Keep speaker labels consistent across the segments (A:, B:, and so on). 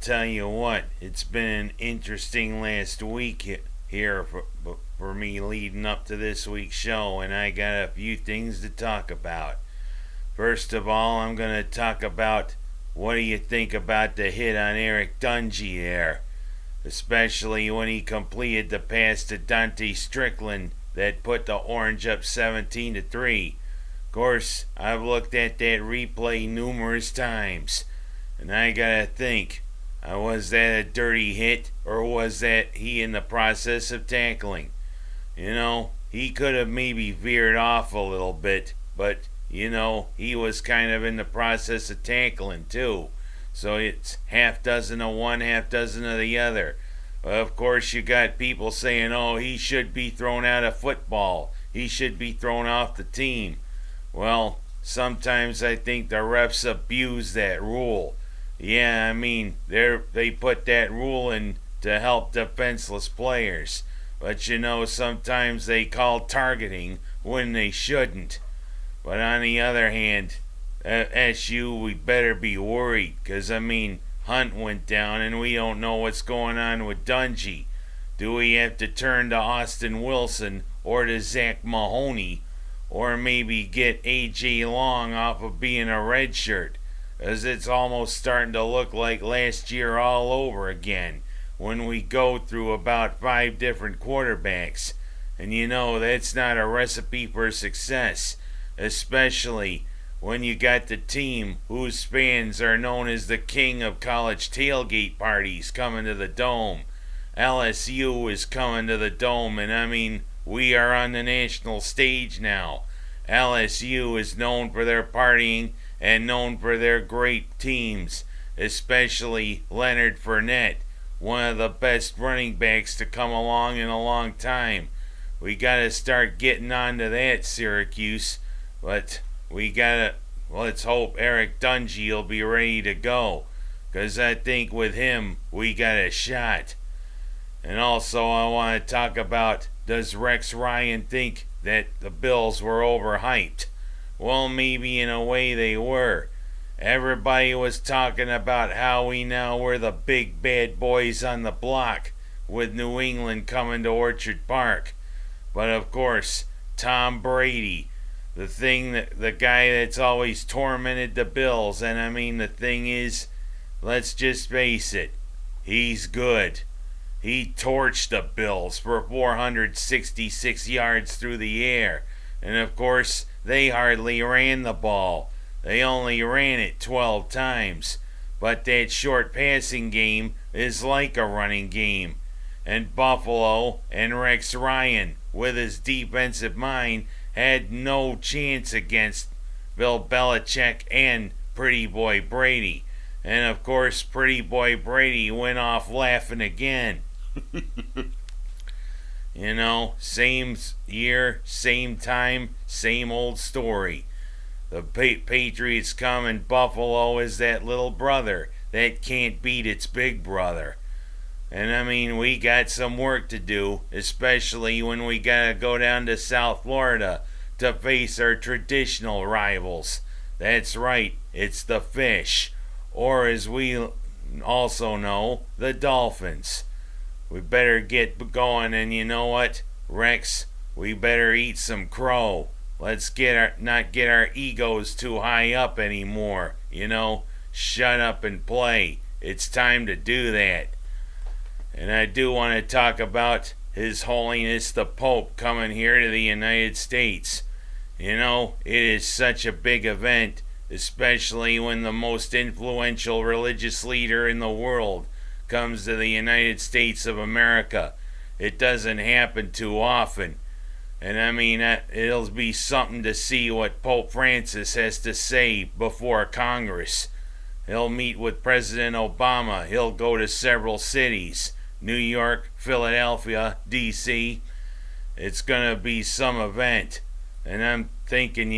A: tell you what, it's been an interesting last week here for me leading up to this week's show, and I got a few things to talk about. First of all, I'm going to talk about what do you think about the hit on Eric Dungy there, especially when he completed the pass to Dante Strickland that put the Orange up 17-3. Of course, I've looked at that replay numerous times, and I gotta think, was that a dirty hit, or was that he in the process of tackling? He could have maybe veered off a little bit, but, he was kind of in the process of tackling too. So it's half dozen of one, half dozen of the other. Of course, you got people saying, oh, he should be thrown out of football. He should be thrown off the team. Well, sometimes I think the refs abuse that rule. Yeah, they put that rule in to help defenseless players. But sometimes they call targeting when they shouldn't. But on the other hand, SU, we better be worried, because Hunt went down and we don't know what's going on with Dungy. Do we have to turn to Austin Wilson or to Zach Mahoney, or maybe get A.J. Long off of being a redshirt? As it's almost starting to look like last year all over again, when we go through about 5 different quarterbacks. And that's not a recipe for success, especially when you got the team whose fans are known as the king of college tailgate parties coming to the Dome. LSU is coming to the Dome, and we are on the national stage now. LSU is known for their partying and known for their great teams, especially Leonard Fournette, one of the best running backs to come along in a long time. We gotta start getting onto that, Syracuse, but let's hope Eric Dungy will be ready to go, because I think with him we got a shot. And also I want to talk about, does Rex Ryan think that the Bills were overhyped? Well, maybe in a way they were. Everybody was talking about how we now were the big bad boys on the block with New England coming to Orchard Park. But of course, Tom Brady, the guy that's always tormented the Bills, and the thing is, let's just face it, he's good. He torched the Bills for 466 yards through the air. And of course, they hardly ran the ball. They only ran it 12 times. But that short passing game is like a running game. And Buffalo and Rex Ryan, with his defensive mind, had no chance against Bill Belichick and Pretty Boy Brady. And of course, Pretty Boy Brady went off laughing again. Same year, same time, same old story. The Patriots come, and Buffalo is that little brother that can't beat its big brother. And we got some work to do, especially when we gotta go down to South Florida to face our traditional rivals. That's right, it's the Fish, or as we also know, the Dolphins. We better get going, and you know what, Rex? We better eat some crow. Let's not get our egos too high up anymore. Shut up and play. It's time to do that. And I do want to talk about His Holiness the Pope coming here to the United States. It is such a big event, especially when the most influential religious leader in the world comes to the United States of America. It doesn't happen too often. And it'll be something to see what Pope Francis has to say before Congress. He'll meet with President Obama. He'll go to several cities: New York, Philadelphia, D.C. It's gonna be some event. And I'm thinking,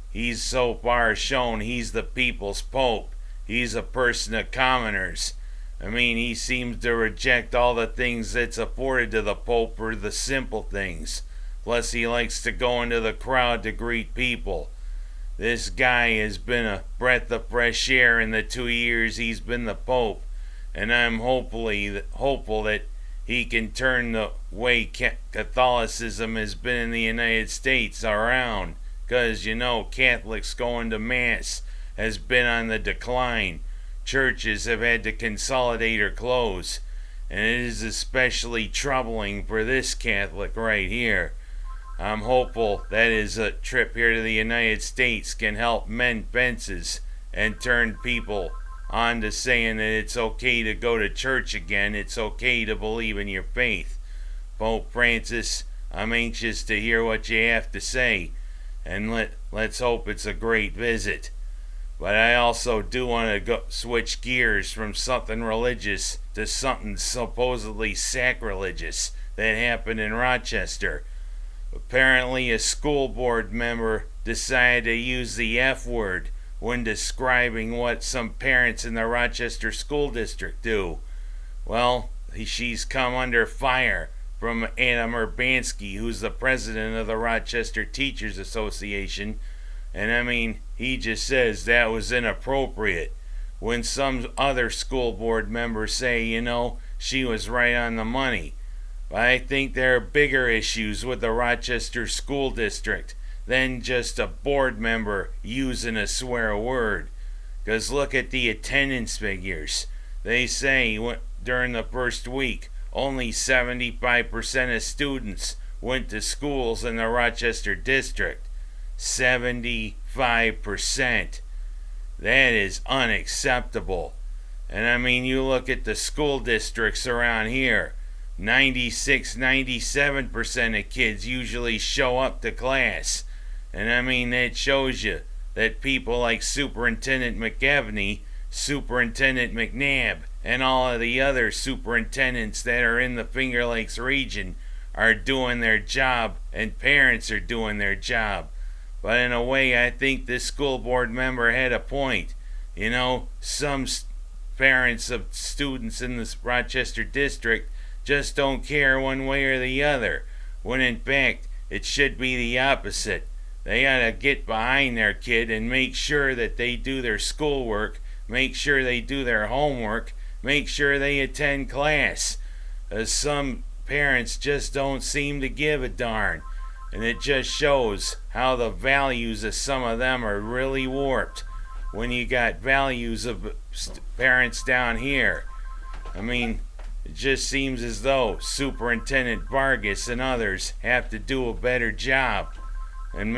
A: he's so far shown he's the people's Pope. He's a person of commoners. He seems to reject all the things that's afforded to the Pope for the simple things. Plus, he likes to go into the crowd to greet people. This guy has been a breath of fresh air in the 2 years he's been the Pope. and I'm hopeful that he can turn the way Catholicism has been in the United States around. Because, Catholics going to Mass has been on the decline. Churches have had to consolidate or close. And it is especially troubling for this Catholic right here. I'm hopeful that his trip here to the United States can help mend fences and turn people on to saying that it's okay to go to church again. It's okay to believe in your faith. Pope Francis, I'm anxious to hear what you have to say. And let's hope it's a great visit. But I also do want to switch gears from something religious to something supposedly sacrilegious that happened in Rochester. Apparently, a school board member decided to use the F word when describing what some parents in the Rochester School District do. Well, she's come under fire from Adam Urbanski, who's the president of the Rochester Teachers Association. And he just says that was inappropriate. When some other school board members say, she was right on the money. But I think there are bigger issues with the Rochester School District than just a board member using a swear word. Because look at the attendance figures. They say during the first week, only 75% of students went to schools in the Rochester district. 75%. That is unacceptable. And you look at the school districts around here. 96-97% of kids usually show up to class. And that shows you that people like Superintendent McEvney, Superintendent McNabb, and all of the other superintendents that are in the Finger Lakes region are doing their job, and parents are doing their job. But in a way, I think this school board member had a point. Some parents of students in this Rochester district just don't care one way or the other, when in fact it should be the opposite. They ought to get behind their kid and make sure that they do their schoolwork, make sure they do their homework, make sure they attend class. Some parents just don't seem to give a darn. And it just shows how the values of some of them are really warped. When you got values of parents down here. It just seems as though Superintendent Vargas and others have to do a better job. And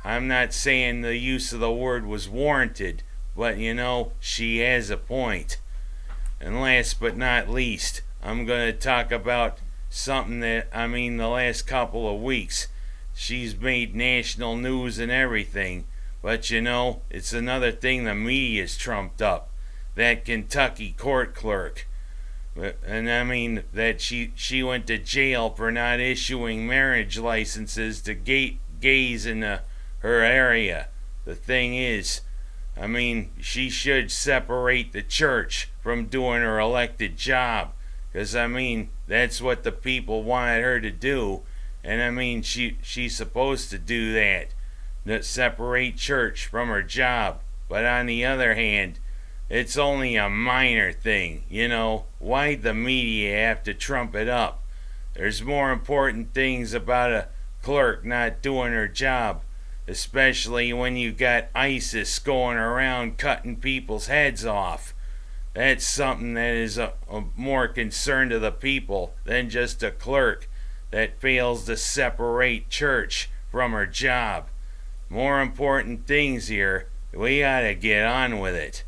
A: I'm not saying the use of the word was warranted, but she has a point. And last but not least, I'm going to talk about something that, the last couple of weeks, she's made national news and everything, but it's another thing the media's trumped up. That Kentucky court clerk. And that she went to jail for not issuing marriage licenses to gays in her area. The thing is, she should separate the church from doing her elected job. Because, that's what the people wanted her to do. And, she's supposed to do that. Separate church from her job. But on the other hand, it's only a minor thing. Why'd the media have to trump it up? There's more important things about a clerk not doing her job. Especially when you got ISIS going around cutting people's heads off. That's something that is a more concern to the people than just a clerk that fails to separate church from her job. More important things here. We ought to get on with it.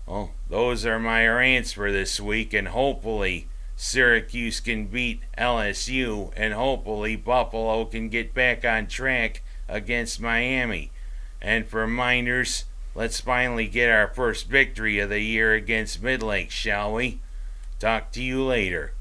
A: Well, those are my rants for this week, and hopefully Syracuse can beat LSU, and hopefully Buffalo can get back on track against Miami. And for Miners, let's finally get our first victory of the year against Midlake, shall we? Talk to you later.